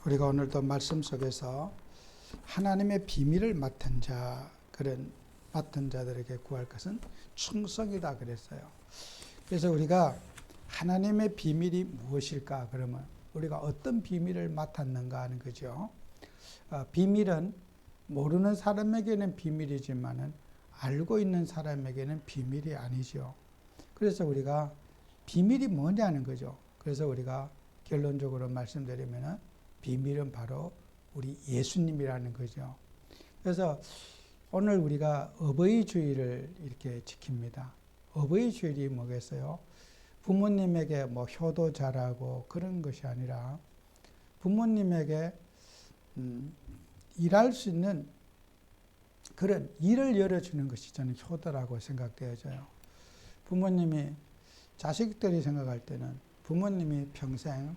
우리가 오늘도 말씀 속에서 하나님의 비밀을 맡은 자, 그런 맡은 자들에게 구할 것은 충성이다 그랬어요. 그래서 우리가 하나님의 비밀이 무엇일까? 그러면 우리가 어떤 비밀을 맡았는가 하는 거죠. 비밀은 모르는 사람에게는 비밀이지만은 알고 있는 사람에게는 비밀이 아니죠. 그래서 우리가 비밀이 뭐냐는 거죠. 그래서 우리가 결론적으로 말씀드리면은 비밀은 바로 우리 예수님이라는 거죠. 그래서 오늘 우리가 어버이 주일을 이렇게 지킵니다. 어버이 주일이 뭐겠어요? 부모님에게 뭐 효도 잘하고 그런 것이 아니라 부모님에게 일할 수 있는 그런 일을 열어주는 것이 저는 효도라고 생각되어져요. 부모님이 자식들이 생각할 때는 부모님이 평생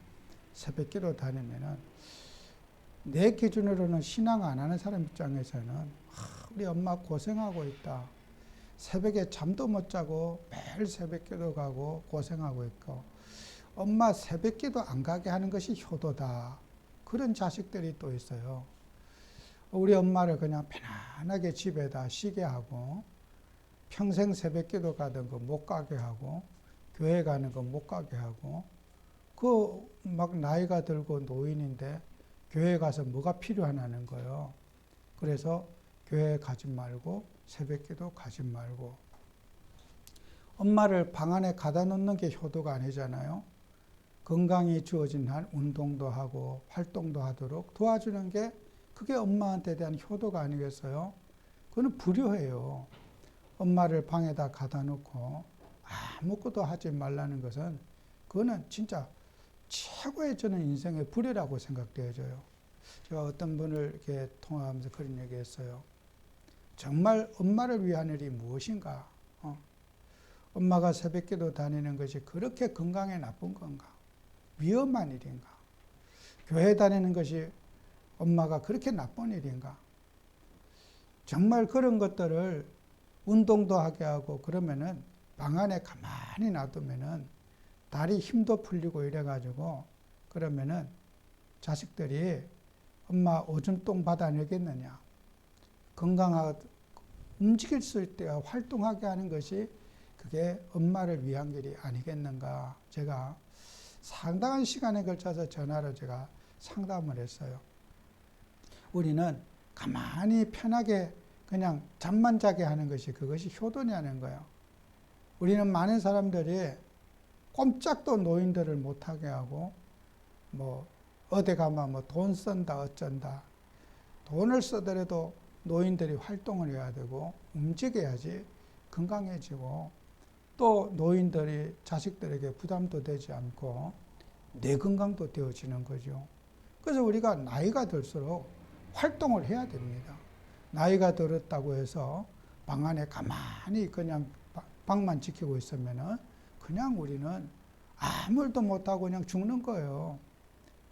새벽기도 다니면은 내 기준으로는 신앙 안 하는 사람 입장에서는 우리 엄마 고생하고 있다. 새벽에 잠도 못 자고 매일 새벽기도 가고 고생하고 있고 엄마 새벽기도 안 가게 하는 것이 효도다. 그런 자식들이 또 있어요. 우리 엄마를 그냥 편안하게 집에다 쉬게 하고 평생 새벽기도 가던 거 못 가게 하고 교회 가는 거 못 가게 하고 그 막 나이가 들고 노인인데 교회 가서 뭐가 필요하냐는 거예요. 그래서 교회 가지 말고 새벽기도 가지 말고 엄마를 방 안에 가다 놓는 게 효도가 아니잖아요. 건강이 주어진 한 운동도 하고 활동도 하도록 도와주는 게 그게 엄마한테 대한 효도가 아니겠어요? 그건 불효예요. 엄마를 방에다 가다 놓고 아무것도 하지 말라는 것은 그거는 진짜 최고의 저는 인생의 불효라고 생각되어져요. 제가 어떤 분을 이렇게 통화하면서 그런 얘기 했어요. 정말 엄마를 위한 일이 무엇인가? 엄마가 새벽기도 다니는 것이 그렇게 건강에 나쁜 건가? 위험한 일인가? 교회 다니는 것이 엄마가 그렇게 나쁜 일인가? 정말 그런 것들을 운동도 하게 하고 그러면은 방 안에 가만히 놔두면은 다리 힘도 풀리고 이래가지고 그러면은 자식들이 엄마 오줌똥 받아내겠느냐. 건강하고 움직일 수 있게 활동하게 하는 것이 그게 엄마를 위한 길이 아니겠는가. 제가 상당한 시간에 걸쳐서 전화로 제가 상담을 했어요. 우리는 가만히 편하게 그냥 잠만 자게 하는 것이 그것이 효도냐는 거예요. 우리는 많은 사람들이 꼼짝도 노인들을 못하게 하고 뭐 어디 가면 뭐 돈 쓴다 어쩐다. 돈을 쓰더라도 노인들이 활동을 해야 되고 움직여야지 건강해지고 또 노인들이 자식들에게 부담도 되지 않고 내 건강도 되어지는 거죠. 그래서 우리가 나이가 들수록 활동을 해야 됩니다. 나이가 들었다고 해서 방 안에 가만히 그냥 방만 지키고 있으면은 그냥 우리는 아무 일도 못하고 그냥 죽는 거예요.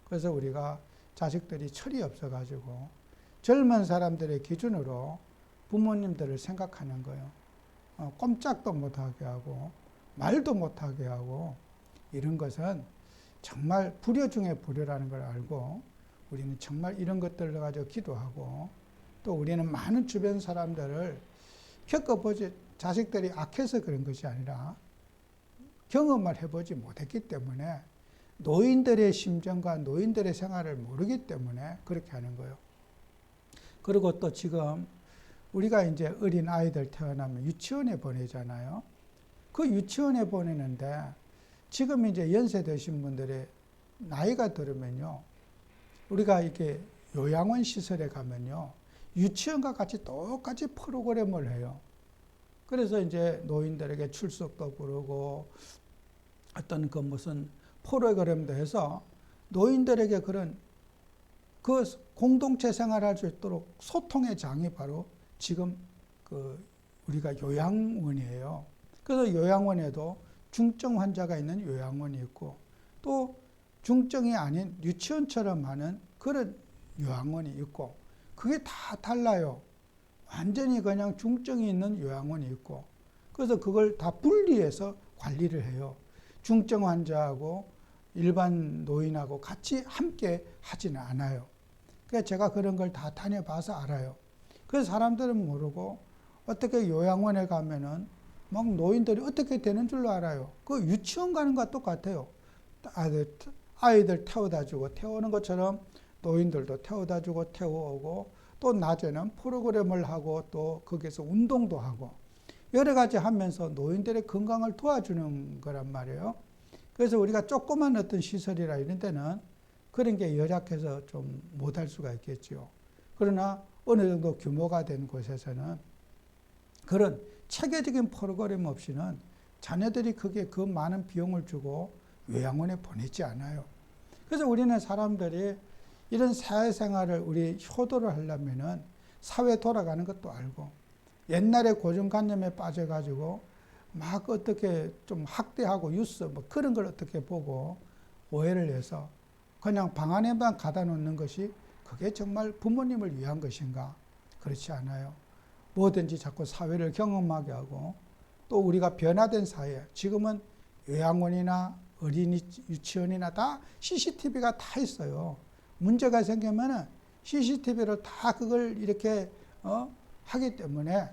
그래서 우리가 자식들이 철이 없어가지고 젊은 사람들의 기준으로 부모님들을 생각하는 거예요. 꼼짝도 못하게 하고 말도 못하게 하고 이런 것은 정말 불효 중에 불효라는 걸 알고 우리는 정말 이런 것들을 가지고 기도하고 또 우리는 많은 주변 사람들을 겪어보지 자식들이 악해서 그런 것이 아니라 경험을 해보지 못했기 때문에 노인들의 심정과 노인들의 생활을 모르기 때문에 그렇게 하는 거예요. 그리고 또 지금 우리가 이제 어린 아이들 태어나면 유치원에 보내잖아요. 그 유치원에 보내는데 지금 이제 연세 드신 분들의 나이가 들으면요. 우리가 이렇게 요양원 시설에 가면요. 유치원과 같이 똑같이 프로그램을 해요. 그래서 이제 노인들에게 출석도 부르고 어떤 그 무슨 프로그램도 해서 노인들에게 그런 그 공동체 생활할 수 있도록 소통의 장이 바로 지금 그 우리가 요양원이에요. 그래서 요양원에도 중증 환자가 있는 요양원이 있고 또 중증이 아닌 유치원처럼 하는 그런 요양원이 있고 그게 다 달라요. 완전히 그냥 중증이 있는 요양원이 있고 그래서 그걸 다 분리해서 관리를 해요. 중증 환자하고 일반 노인하고 같이 함께 하지는 않아요. 그래서 제가 그런 걸 다 다녀봐서 알아요. 그래서 사람들은 모르고 어떻게 요양원에 가면은 막 노인들이 어떻게 되는 줄로 알아요. 그 유치원 가는 것과 똑같아요. 아이들 태워다 주고 태우는 것처럼 노인들도 태워다 주고 태워오고 또 낮에는 프로그램을 하고 또 거기서 운동도 하고 여러 가지 하면서 노인들의 건강을 도와주는 거란 말이에요. 그래서 우리가 조그만 어떤 시설이라 이런 데는 그런 게 열악해서 좀 못할 수가 있겠죠. 그러나 어느 정도 규모가 된 곳에서는 그런 체계적인 프로그램 없이는 자녀들이 그게 그 많은 비용을 주고 요양원에 보내지 않아요. 그래서 우리는 사람들이 이런 사회생활을 우리 효도를 하려면은 사회 돌아가는 것도 알고 옛날에 고정관념에 빠져가지고 막 어떻게 좀 학대하고 뉴스 뭐 그런 걸 어떻게 보고 오해를 해서 그냥 방 안에만 가다 놓는 것이 그게 정말 부모님을 위한 것인가? 그렇지 않아요. 뭐든지 자꾸 사회를 경험하게 하고 또 우리가 변화된 사회, 지금은 요양원이나 어린이 유치원이나 다 CCTV가 다 있어요. 문제가 생기면은 CCTV로 다 그걸 이렇게 하기 때문에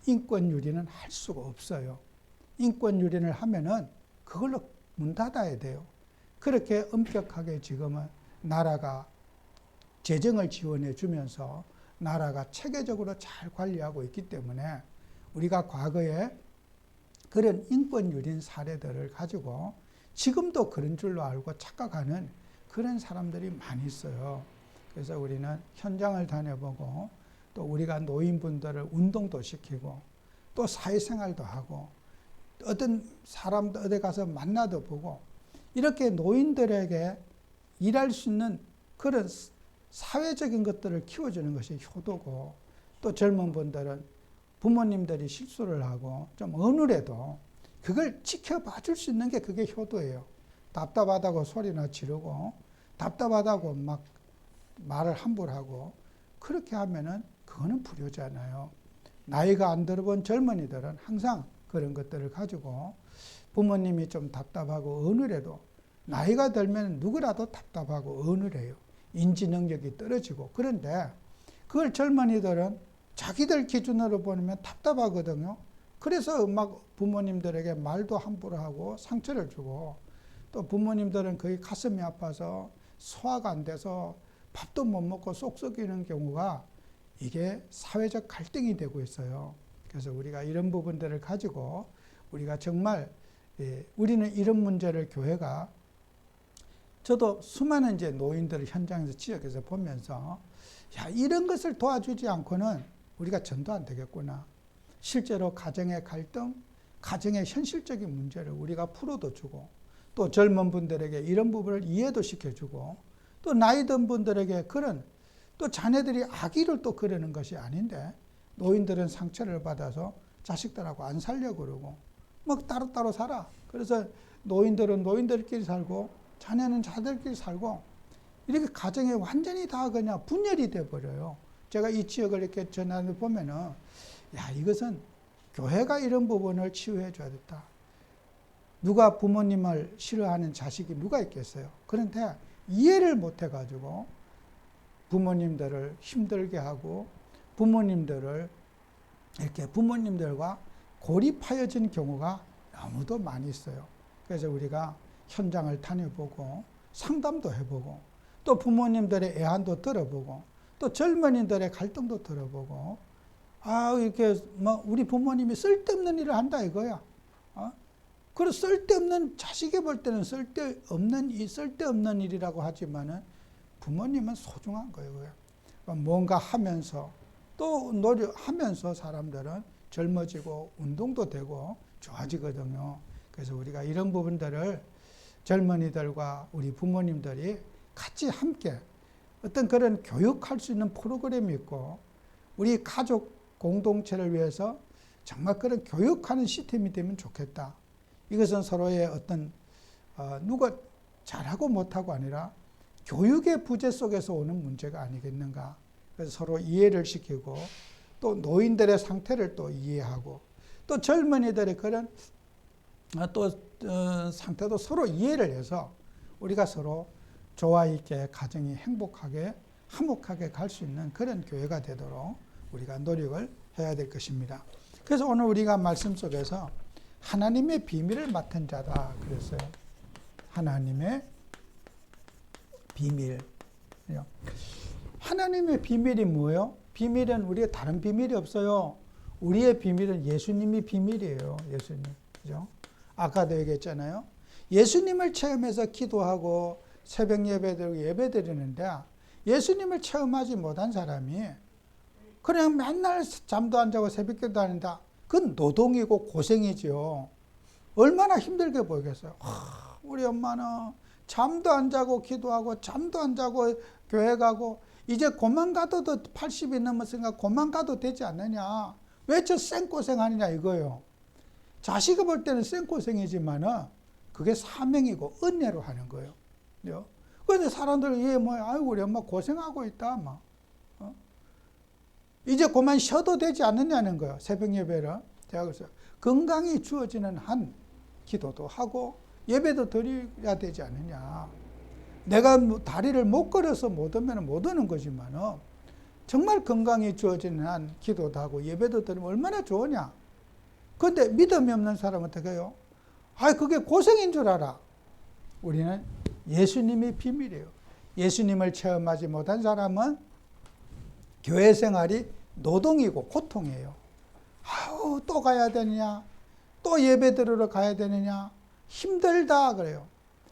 인권 유린은 할 수가 없어요. 인권 유린을 하면은 그걸로 문 닫아야 돼요. 그렇게 엄격하게 지금은 나라가 재정을 지원해 주면서 나라가 체계적으로 잘 관리하고 있기 때문에 우리가 과거에 그런 인권 유린 사례들을 가지고 지금도 그런 줄로 알고 착각하는 그런 사람들이 많이 있어요. 그래서 우리는 현장을 다녀보고 또 우리가 노인분들을 운동도 시키고 또 사회생활도 하고 어떤 사람도 어디 가서 만나도 보고 이렇게 노인들에게 일할 수 있는 그런 사회적인 것들을 키워주는 것이 효도고 또 젊은 분들은 부모님들이 실수를 하고 좀 어느래도 그걸 지켜봐 줄 수 있는 게 그게 효도예요. 답답하다고 소리나 지르고 답답하다고 막 말을 함부로 하고 그렇게 하면은 그거는 불효잖아요. 나이가 안 들어본 젊은이들은 항상 그런 것들을 가지고 부모님이 좀 답답하고 어느래도 나이가 들면 누구라도 답답하고 어느래요. 인지 능력이 떨어지고 그런데 그걸 젊은이들은 자기들 기준으로 보면 답답하거든요. 그래서 막 부모님들에게 말도 함부로 하고 상처를 주고 또 부모님들은 거의 가슴이 아파서 소화가 안 돼서 밥도 못 먹고 속 썩이는 경우가 이게 사회적 갈등이 되고 있어요. 그래서 우리가 이런 부분들을 가지고 우리가 정말 우리는 이런 문제를 교회가 저도 수많은 이제 노인들을 현장에서 지역에서 보면서 야 이런 것을 도와주지 않고는 우리가 전도 안 되겠구나. 실제로 가정의 갈등, 가정의 현실적인 문제를 우리가 풀어도 주고 또 젊은 분들에게 이런 부분을 이해도 시켜주고 또 나이 든 분들에게 그런 또 자녀들이 악의를 또 그러는 것이 아닌데 노인들은 상처를 받아서 자식들하고 안 살려고 그러고 막 따로따로 살아. 그래서 노인들은 노인들끼리 살고 자녀는 자들끼리 살고 이렇게 가정에 완전히 다 그냥 분열이 돼버려요. 제가 이 지역을 이렇게 전화를 보면은 야 이것은 교회가 이런 부분을 치유해 줘야 됐다. 누가 부모님을 싫어하는 자식이 누가 있겠어요. 그런데 이해를 못 해가지고 부모님들을 힘들게 하고 부모님들을 이렇게 부모님들과 고립하여진 경우가 너무도 많이 있어요. 그래서 우리가 현장을 다녀보고 상담도 해보고 또 부모님들의 애환도 들어보고 또 젊은이들의 갈등도 들어보고 이렇게 뭐 우리 부모님이 쓸데없는 일을 한다 이거야. 그리고 쓸데없는 자식이 볼 때는 쓸데없는 일이라고 하지만은 부모님은 소중한 거예요. 뭔가 하면서 또 노력하면서 사람들은 젊어지고 운동도 되고 좋아지거든요. 그래서 우리가 이런 부분들을 젊은이들과 우리 부모님들이 같이 함께 어떤 그런 교육할 수 있는 프로그램이 있고 우리 가족 공동체를 위해서 정말 그런 교육하는 시스템이 되면 좋겠다. 이것은 서로의 어떤 누가 잘하고 못하고 아니라 교육의 부재 속에서 오는 문제가 아니겠는가. 그래서 서로 이해를 시키고 또 노인들의 상태를 또 이해하고 또 젊은이들의 그런 또 상태도 서로 이해를 해서 우리가 서로 조화 있게 가정이 행복하게 화목하게 갈 수 있는 그런 교회가 되도록 우리가 노력을 해야 될 것입니다. 그래서 오늘 우리가 말씀 속에서 하나님의 비밀을 맡은 자다 그랬어요. 하나님의 비밀. 하나님의 비밀이 뭐예요? 비밀은 우리가 다른 비밀이 없어요. 우리의 비밀은 예수님이 비밀이에요. 예수님. 그죠? 아까도 얘기했잖아요. 예수님을 체험해서 기도하고 새벽 예배드리고 예배드리는데 예수님을 체험하지 못한 사람이 그냥 맨날 잠도 안 자고 새벽기도 하는다. 그건 노동이고 고생이죠. 얼마나 힘들게 보이겠어요. 우리 엄마는 잠도 안 자고 기도하고 잠도 안 자고 교회 가고 이제 고만 가도 80이 넘었으니까 고만 가도 되지 않느냐. 왜 저 생고생하느냐 이거예요. 자식이 볼 때는 생고생이지만은 그게 사명이고 은혜로 하는 거예요. 그런데 사람들은 이게 뭐야? 아이고 우리 엄마 고생하고 있다. 막. 이제 그만 쉬어도 되지 않느냐는 거예요. 새벽 예배를. 제가 그래서 건강이 주어지는 한 기도도 하고 예배도 드려야 되지 않느냐. 내가 다리를 못 걸어서 못 오면 못 오는 거지만 정말 건강이 주어지는 한 기도도 하고 예배도 드리면 얼마나 좋으냐. 그런데 믿음이 없는 사람은 어떻게 해요? 그게 고생인 줄 알아. 우리는 예수님이 비밀이에요. 예수님을 체험하지 못한 사람은 교회 생활이 노동이고 고통이에요. 또 가야 되느냐? 또 예배 드리러 가야 되느냐? 힘들다 그래요.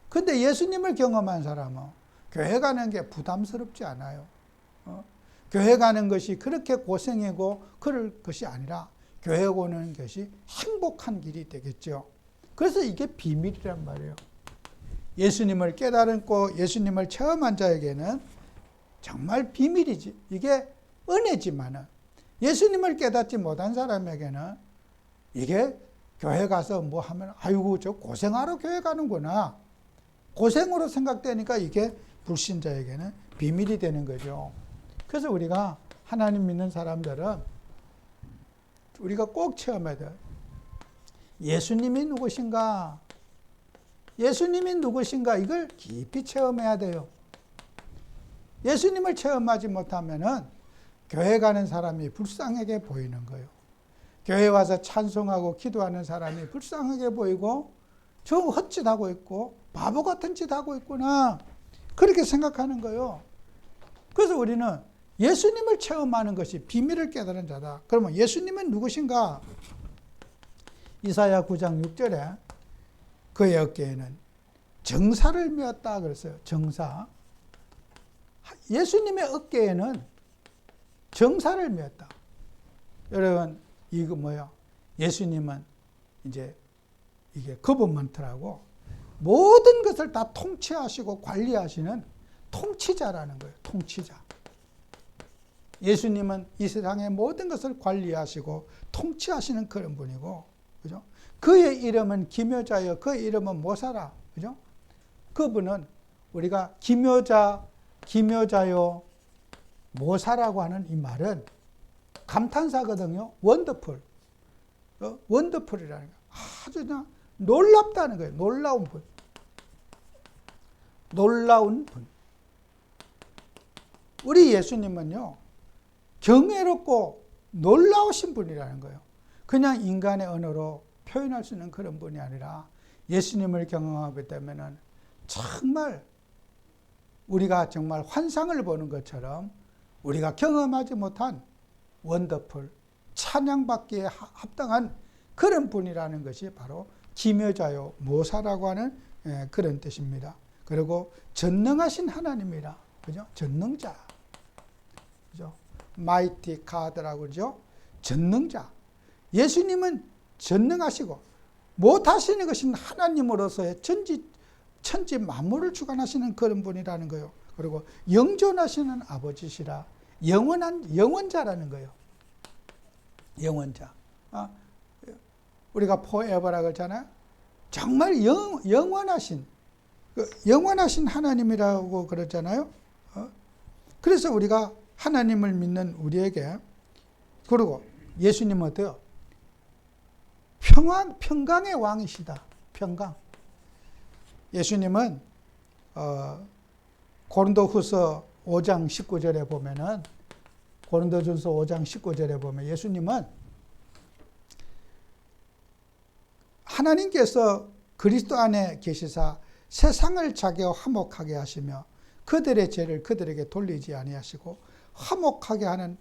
근데 예수님을 경험한 사람은 교회 가는 게 부담스럽지 않아요. 교회 가는 것이 그렇게 고생이고 그럴 것이 아니라 교회 오는 것이 행복한 길이 되겠죠. 그래서 이게 비밀이란 말이에요. 예수님을 깨달고 예수님을 체험한 자에게는 정말 비밀이지. 이게 은혜지만은 예수님을 깨닫지 못한 사람에게는 이게 교회 가서 뭐 하면 아이고 저 고생하러 교회 가는구나. 고생으로 생각되니까 이게 불신자에게는 비밀이 되는 거죠. 그래서 우리가 하나님 믿는 사람들은 우리가 꼭 체험해야 돼요. 예수님이 누구신가? 예수님이 누구신가? 이걸 깊이 체험해야 돼요. 예수님을 체험하지 못하면은 교회 가는 사람이 불쌍하게 보이는 거예요. 교회 와서 찬송하고 기도하는 사람이 불쌍하게 보이고 저 헛짓하고 있고 바보 같은 짓 하고 있구나. 그렇게 생각하는 거예요. 그래서 우리는 예수님을 체험하는 것이 비밀을 깨달은 자다. 그러면 예수님은 누구신가? 이사야 9장 6절에 그의 어깨에는 정사를 메었다 그랬어요. 정사. 예수님의 어깨에는 정사를 메었다. 여러분 이거 뭐야? 예수님은 이제 이게 거버먼트라고 모든 것을 다 통치하시고 관리하시는 통치자라는 거예요. 통치자. 예수님은 이 세상의 모든 것을 관리하시고 통치하시는 그런 분이고, 그죠? 그의 이름은 기묘자여, 그의 이름은 모사라, 그죠? 그분은 우리가 기묘자요, 모사라고 하는 이 말은 감탄사거든요. 원더풀. 원더풀이라는 거예요. 아주 그냥 놀랍다는 거예요. 놀라운 분. 놀라운 분. 우리 예수님은요, 경외롭고 놀라우신 분이라는 거예요. 그냥 인간의 언어로 표현할 수 있는 그런 분이 아니라 예수님을 경험하게 되면은 정말 우리가 정말 환상을 보는 것처럼 우리가 경험하지 못한 원더풀, 찬양받기에 합당한 그런 분이라는 것이 바로 기묘자요, 모사라고 하는 그런 뜻입니다. 그리고 전능하신 하나님이라, 그죠? 전능자, 그죠? 마이티 가드라고 그러죠? 전능자. 예수님은 전능하시고 못하시는 것은 하나님으로서의 천지 만물을 주관하시는 그런 분이라는 거예요. 그리고 영존하시는 아버지시라, 영원자라는 거예요. 영원자. 우리가 포에버라고 그러잖아요. 정말 영원하신 하나님이라고 그러잖아요. 그래서 우리가 하나님을 믿는 우리에게, 그리고 예수님은 어때요? 평강의 왕이시다. 평강. 예수님은 고린도후서 5장 19절에 보면은 고린도전서 5장 19절에 보면 예수님은 하나님께서 그리스도 안에 계시사 세상을 자기와 화목하게 하시며 그들의 죄를 그들에게 돌리지 아니하시고 화목하게 하는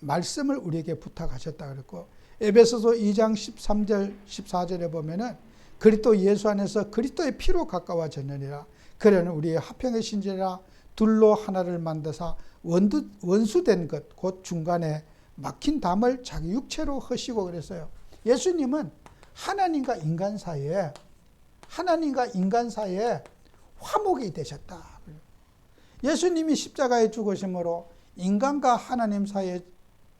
말씀을 우리에게 부탁하셨다 그랬고, 에베소서 2장 13절 14절에 보면은 그리스도 예수 안에서 그리스도의 피로 가까워졌느니라. 그러는 우리의 화평의 신지라 둘로 하나를 만드사 원수된 것 곧 중간에 막힌 담을 자기 육체로 허시고 그랬어요. 예수님은 하나님과 인간 사이에 화목이 되셨다. 예수님이 십자가에 죽으심으로 인간과 하나님 사이에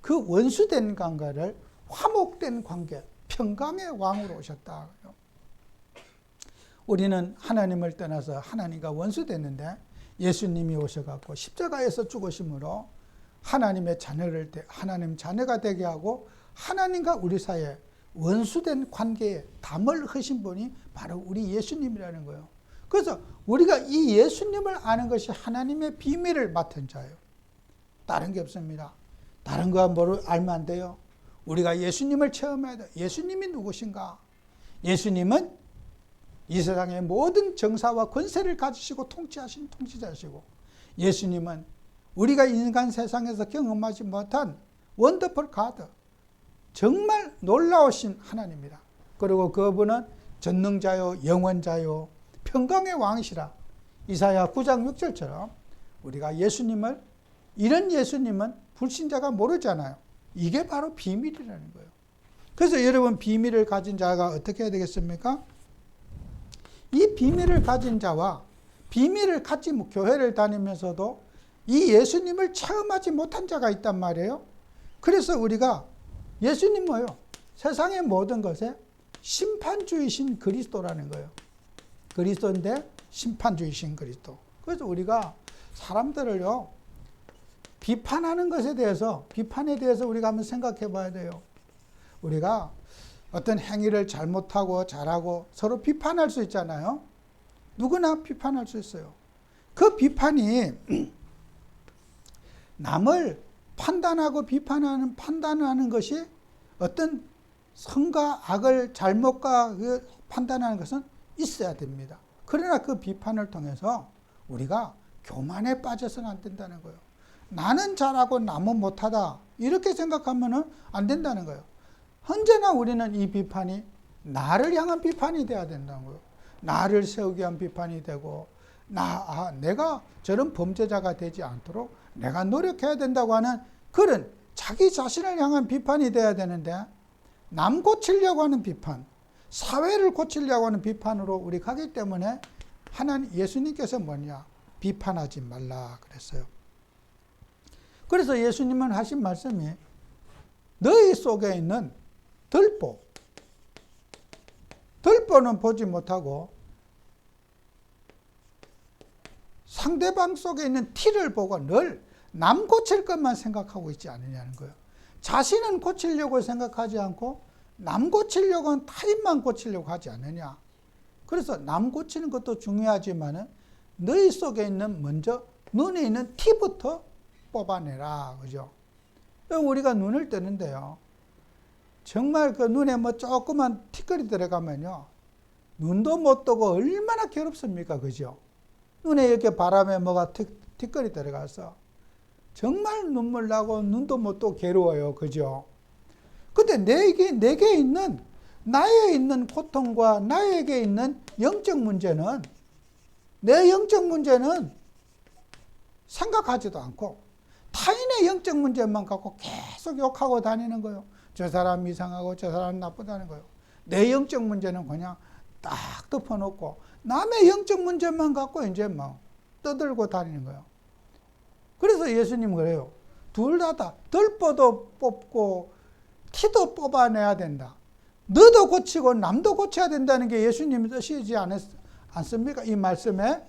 그 원수된 관계를 화목된 관계, 평강의 왕으로 오셨다. 우리는 하나님을 떠나서 하나님과 원수됐는데 예수님이 오셔갖고 십자가에서 죽으심으로 하나님 자녀가 되게 하고 하나님과 우리 사이에 원수된 관계에 담을 허신 분이 바로 우리 예수님이라는 거예요. 그래서 우리가 이 예수님을 아는 것이 하나님의 비밀을 맡은 자예요. 다른 게 없습니다. 다른 거 알면 안 돼요. 우리가 예수님을 체험해야 돼요. 예수님이 누구신가? 예수님은 이 세상의 모든 정사와 권세를 가지시고 통치하신 통치자시고, 예수님은 우리가 인간 세상에서 경험하지 못한 원더풀 가드, 정말 놀라우신 하나님이라. 그리고 그분은 전능자요 영원자요 평강의 왕이시라. 이사야 9장 6절처럼 우리가 이런 예수님은 불신자가 모르잖아요. 이게 바로 비밀이라는 거예요. 그래서 여러분, 비밀을 가진 자가 어떻게 해야 되겠습니까? 이 비밀을 가진 자와 비밀을 갖지 교회를 다니면서도 이 예수님을 체험하지 못한 자가 있단 말이에요. 그래서 우리가 예수님 뭐예요? 세상의 모든 것에 심판주이신 그리스도라는 거예요. 그리스도인데 심판주이신 그리스도. 그래서 우리가 사람들을요, 비판에 대해서 우리가 한번 생각해 봐야 돼요. 우리가 어떤 행위를 잘못하고 잘하고 서로 비판할 수 있잖아요. 누구나 비판할 수 있어요. 그 비판이 남을 판단하고 판단하는 것이 어떤 선과 악을 잘못과 판단하는 것은 있어야 됩니다. 그러나 그 비판을 통해서 우리가 교만에 빠져서는 안 된다는 거예요. 나는 잘하고 남은 못하다 이렇게 생각하면 안 된다는 거예요. 언제나 우리는 이 비판이 나를 향한 비판이 돼야 된다는 거예요. 나를 세우기 위한 비판이 되고 내가 저런 범죄자가 되지 않도록 내가 노력해야 된다고 하는 그런 자기 자신을 향한 비판이 돼야 되는데, 남 고치려고 하는 비판, 사회를 고치려고 하는 비판으로 우리 가기 때문에 예수님께서 뭐냐? 비판하지 말라 그랬어요. 그래서 예수님은 하신 말씀이 너희 속에 있는 들보는 보지 못하고 상대방 속에 있는 티를 보고 늘 남 고칠 것만 생각하고 있지 않느냐는 거예요. 자신은 고치려고 생각하지 않고 남 고치려고 하는 타인만 고치려고 하지 않느냐. 그래서 남 고치는 것도 중요하지만 너희 속에 있는 먼저 눈에 있는 티부터 뽑아내라. 그죠? 우리가 눈을 뜨는데요, 정말 그 눈에 뭐 조그만 티끌이 들어가면요, 눈도 못 뜨고 얼마나 괴롭습니까? 그죠? 눈에 이렇게 바람에 뭐가 티끌이 들어가서 정말 눈물 나고 눈도 못 뜨고 괴로워요. 그죠? 근데 내게 있는, 나에 있는 고통과 나에게 있는 영적 문제는, 내 영적 문제는 생각하지도 않고 타인의 영적 문제만 갖고 계속 욕하고 다니는 거예요. 저 사람 이상하고 저 사람 나쁘다는 거예요. 내 영적 문제는 그냥 딱 덮어놓고 남의 영적 문제만 갖고 이제 막 떠들고 다니는 거예요. 그래서 예수님은 그래요. 둘 다 들보도 뽑고 티도 뽑아내야 된다. 너도 고치고 남도 고쳐야 된다는 게 예수님의 뜻이지 않습니까? 이 말씀에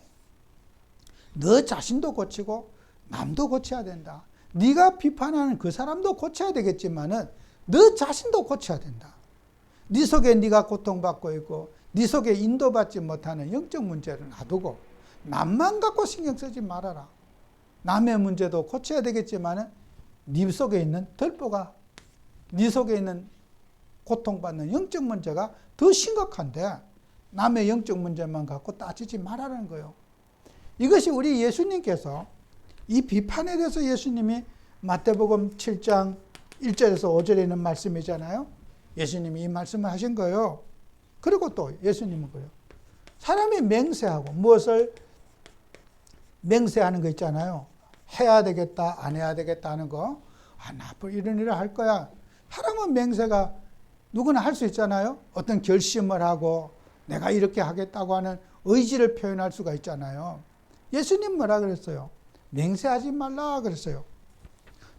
너 자신도 고치고 남도 고쳐야 된다. 네가 비판하는 그 사람도 고쳐야 되겠지만은 너 자신도 고쳐야 된다. 네 속에 네가 고통받고 있고 네 속에 인도받지 못하는 영적 문제를 놔두고 남만 갖고 신경 쓰지 말아라. 남의 문제도 고쳐야 되겠지만 네 속에 있는 덜보가, 네 속에 있는 고통받는 영적 문제가 더 심각한데 남의 영적 문제만 갖고 따지지 말라는 거예요. 이것이 우리 예수님께서 이 비판에 대해서 예수님이 마태복음 7장 1절에서 5절에 있는 말씀이잖아요. 예수님이 이 말씀을 하신 거예요. 그리고 또 예수님은 그래요. 사람이 맹세하고 무엇을 맹세하는 거 있잖아요. 해야 되겠다, 안 해야 되겠다 하는 거. 나 앞으로 이런 일을 할 거야. 사람은 맹세가 누구나 할 수 있잖아요. 어떤 결심을 하고 내가 이렇게 하겠다고 하는 의지를 표현할 수가 있잖아요. 예수님 뭐라 그랬어요? 맹세하지 말라 그랬어요.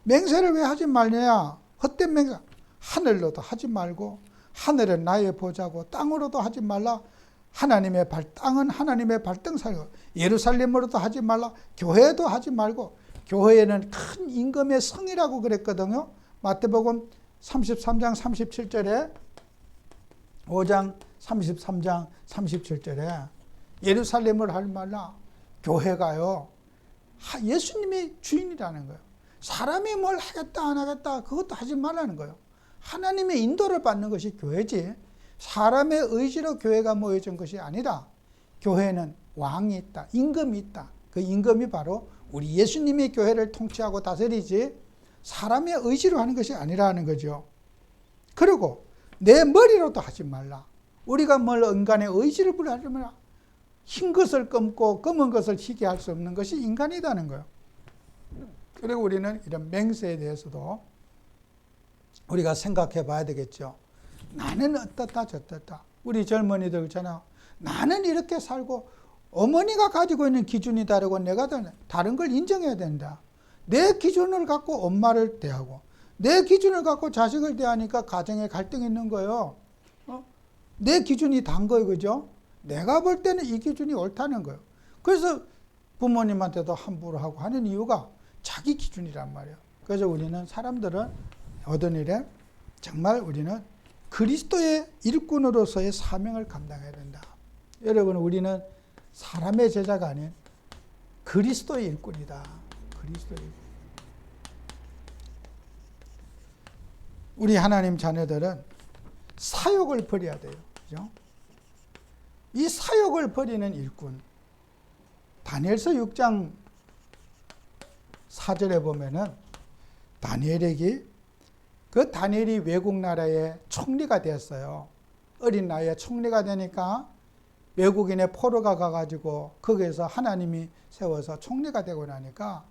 맹세를 왜 하지 말냐? 헛된 맹세. 하늘로도 하지 말고 하늘은 나의 보좌고 땅으로도 하지 말라. 하나님의 땅은 하나님의 발등살고 예루살렘으로도 하지 말라. 교회도 하지 말고 교회는 큰 임금의 성이라고 그랬거든요. 마태복음 33장 37절에 5장 33장 37절에 예루살렘을 하지 말라. 교회가요. 예수님이 주인이라는 거예요. 사람이 뭘 하겠다 안 하겠다 그것도 하지 말라는 거예요. 하나님의 인도를 받는 것이 교회지 사람의 의지로 교회가 모여진 것이 아니라 교회는 왕이 있다. 임금이 있다. 그 임금이 바로 우리 예수님이 교회를 통치하고 다스리지 사람의 의지로 하는 것이 아니라는 거죠. 그리고 내 머리로도 하지 말라. 우리가 뭘 인간의 의지를 부리하면 흰 것을 검고 검은 것을 희게 할 수 없는 것이 인간이라는 거예요. 그리고 우리는 이런 맹세에 대해서도 우리가 생각해 봐야 되겠죠. 나는 어떻다 저떻다. 우리 젊은이들 있잖아요. 나는 이렇게 살고 어머니가 가지고 있는 기준이 다르고 내가 다른 걸 인정해야 된다. 내 기준을 갖고 엄마를 대하고 내 기준을 갖고 자식을 대하니까 가정에 갈등이 있는 거예요. 내 기준이 단 거예요. 그죠? 내가 볼 때는 이 기준이 옳다는 거예요. 그래서 부모님한테도 함부로 하고 하는 이유가 자기 기준이란 말이에요. 그래서 우리는 사람들은 어떤 일에 정말 우리는 그리스도의 일꾼으로서의 사명을 감당해야 된다. 여러분 우리는 사람의 제자가 아닌 그리스도의 일꾼이다. 그리스도의 일꾼. 우리 하나님 자녀들은 사욕을 버려야 돼요. 그죠? 이 사욕을 버리는 일꾼. 다니엘서 6장 4절에 보면은 다니엘이 외국 나라의 총리가 되었어요. 어린 나이에 총리가 되니까 외국인의 포로가 가가지고 거기에서 하나님이 세워서 총리가 되고 나니까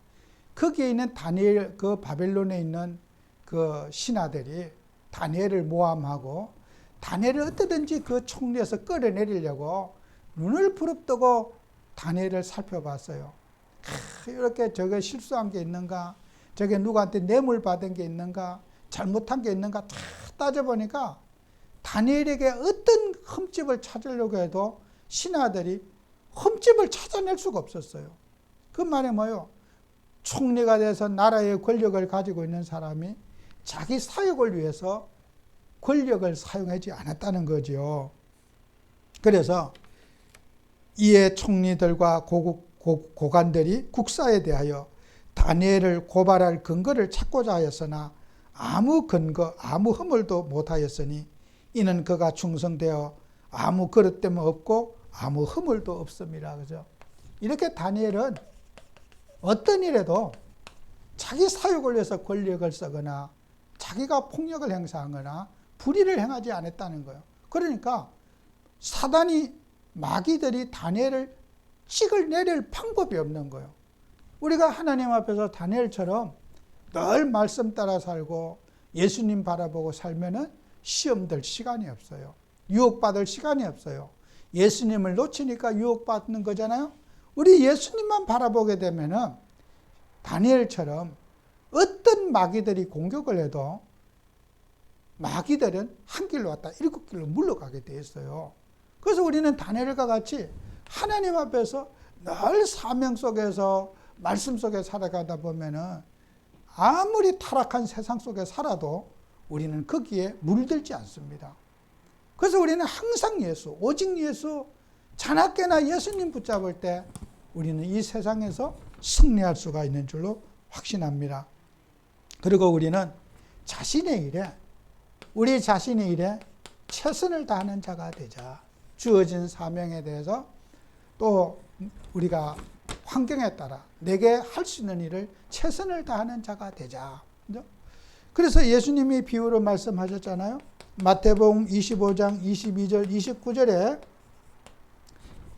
거기에 있는 다니엘 그 바벨론에 있는 그 신하들이 다니엘을 모함하고 다니엘을 어떻게든지 그 총리에서 끌어내리려고 눈을 부릅뜨고 다니엘을 살펴봤어요. 이렇게 저게 실수한 게 있는가? 저게 누구한테 뇌물 받은 게 있는가? 잘못한 게 있는가? 다 따져보니까 다니엘에게 어떤 흠집을 찾으려고 해도 신하들이 흠집을 찾아낼 수가 없었어요. 그 말이 뭐예요? 총리가 돼서 나라의 권력을 가지고 있는 사람이 자기 사역을 위해서 권력을 사용하지 않았다는 거죠. 그래서 이에 총리들과 고관들이 국사에 대하여 다니엘을 고발할 근거를 찾고자 하였으나 아무 근거, 아무 허물도 못하였으니 이는 그가 충성되어 아무 그릇됨 없고 아무 허물도 없습니다. 그죠? 이렇게 다니엘은 어떤 일에도 자기 사욕을 위해서 권력을 쓰거나 자기가 폭력을 행사하거나 불의를 행하지 않았다는 거예요. 그러니까 사단이 마귀들이 다니엘을 찍어내릴 방법이 없는 거예요. 우리가 하나님 앞에서 다니엘처럼 늘 말씀 따라 살고 예수님 바라보고 살면은 시험될 시간이 없어요. 유혹받을 시간이 없어요. 예수님을 놓치니까 유혹받는 거잖아요. 우리 예수님만 바라보게 되면은 다니엘처럼 어떤 마귀들이 공격을 해도 마귀들은 한 길로 왔다 7길로 물러가게 돼 있어요. 그래서 우리는 다니엘과 같이 하나님 앞에서 늘 사명 속에서 말씀 속에 살아가다 보면은 아무리 타락한 세상 속에 살아도 우리는 거기에 물들지 않습니다. 그래서 우리는 항상 예수, 오직 예수, 자나깨나 예수님 붙잡을 때 우리는 이 세상에서 승리할 수가 있는 줄로 확신합니다. 그리고 우리는 자신의 일에, 우리 자신의 일에 최선을 다하는 자가 되자. 주어진 사명에 대해서 또 우리가 환경에 따라 내게 할 수 있는 일을 최선을 다하는 자가 되자. 그래서 예수님이 비유로 말씀하셨잖아요. 마태복음 25장 22절 29절에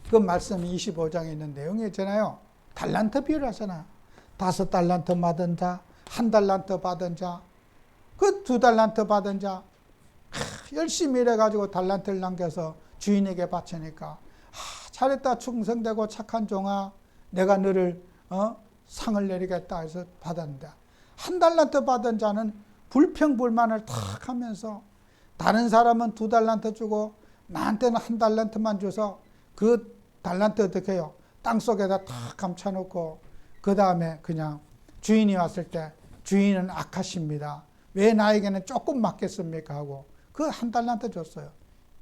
그 말씀이 25장에 있는 내용이 있잖아요. 달란트 비유를 하잖아. 5달란트 받은 자, 1달란트 받은 자, 그 2달란트 받은 자, 열심히 일해가지고 달란트를 남겨서 주인에게 바치니까 잘했다, 충성되고 착한 종아, 내가 너를 상을 내리겠다 해서 받았는데, 1달란트 받은 자는 불평불만을 탁 하면서 다른 사람은 2달란트 주고 나한테는 1달란트만 줘서 그 달란트 어떻게 해요? 땅속에다 탁 감춰놓고 그 다음에 그냥 주인이 왔을 때 주인은 악하십니다. 왜 나에게는 조금 맡겼습니까? 하고 그 1달란트 줬어요.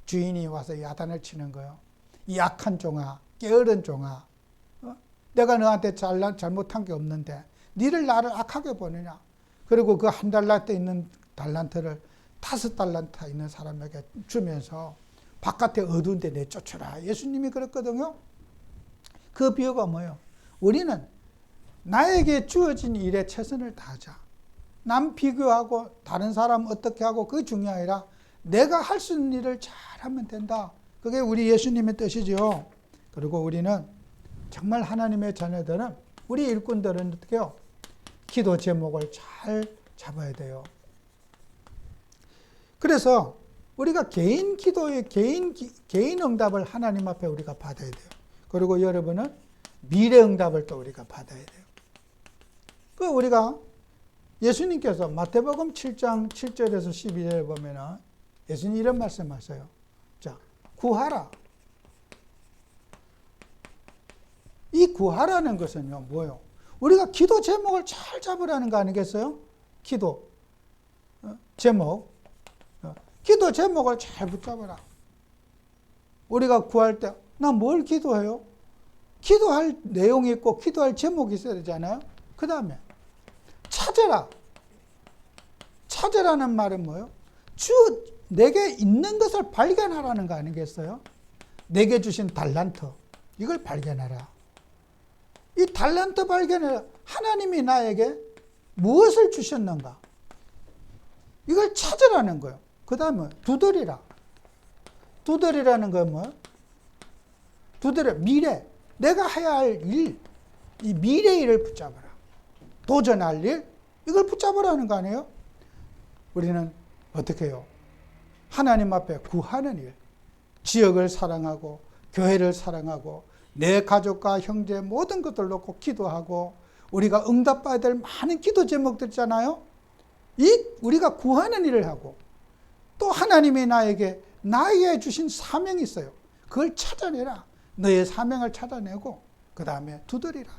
주인이 와서 야단을 치는 거예요. 이 악한 종아, 게으른 종아, 내가 너한테 잘못한 게 없는데 니를 나를 악하게 보느냐. 그리고 그 1달란트 있는 달란트를 5달란트 있는 사람에게 주면서 바깥에 어두운 데 내쫓으라. 예수님이 그랬거든요. 그 비유가 뭐예요? 우리는 나에게 주어진 일에 최선을 다하자. 남 비교하고 다른 사람 어떻게 하고 그게 중요한 게 아니라 내가 할 수 있는 일을 잘하면 된다. 그게 우리 예수님의 뜻이죠. 그리고 우리는 정말 하나님의 자녀들은, 우리 일꾼들은 어떻게 해요? 기도 제목을 잘 잡아야 돼요. 그래서 우리가 개인 기도의 개인 응답을 하나님 앞에 우리가 받아야 돼요. 그리고 여러분은 미래 응답을 또 우리가 받아야 돼요. 그 우리가 예수님께서 마태복음 7장 7절에서 12절에 보면은 예수님 이런 말씀하세요. 자, 구하라. 이 구하라는 것은요, 뭐예요? 우리가 기도 제목을 잘 잡으라는 거 아니겠어요? 기도 제목. 기도 제목을 잘 붙잡아라. 우리가 구할 때, 나 뭘 기도해요? 기도할 내용이 있고, 기도할 제목이 있어야 되잖아요? 그 다음에, 찾아라. 찾으라는 말은 뭐예요? 내게 있는 것을 발견하라는 거 아니겠어요? 내게 주신 달란트, 이걸 발견하라. 이 달란트 발견을 하나님이 나에게 무엇을 주셨는가? 이걸 찾으라는 거예요. 그 다음에 두드리라. 두드리라는 건 뭐예요? 두드려, 미래. 내가 해야 할 일, 이 미래 일을 붙잡아라. 도전할 일, 이걸 붙잡으라는 거 아니에요? 우리는 어떻게 해요? 하나님 앞에 구하는 일, 지역을 사랑하고 교회를 사랑하고 내 가족과 형제 모든 것들 놓고 기도하고 우리가 응답받아야 될 많은 기도 제목들 있잖아요. 우리가 구하는 일을 하고 또 하나님이 나에게 주신 사명이 있어요. 그걸 찾아내라. 너의 사명을 찾아내고 그 다음에 두드리라.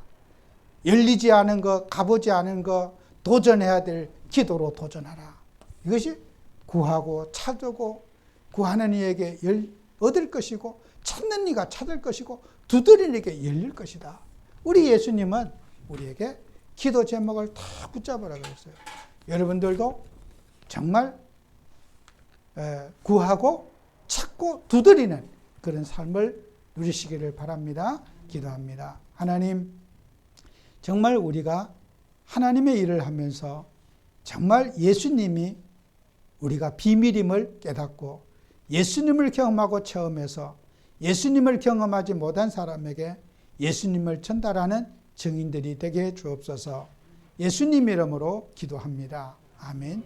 열리지 않은 거, 가보지 않은 거, 도전해야 될 기도로 도전하라. 이것이 구하고 찾고 구하는 이에게 얻을 것이고 찾는 이가 찾을 것이고 두드리는 이에게 열릴 것이다. 우리 예수님은 우리에게 기도 제목을 다 붙잡으라 그랬어요. 여러분들도 정말 구하고 찾고 두드리는 그런 삶을 누리시기를 바랍니다. 기도합니다. 하나님, 정말 우리가 하나님의 일을 하면서 정말 예수님이 우리가 비밀임을 깨닫고 예수님을 경험하고 체험해서 예수님을 경험하지 못한 사람에게 예수님을 전달하는 증인들이 되게 해 주옵소서. 예수님 이름으로 기도합니다. 아멘.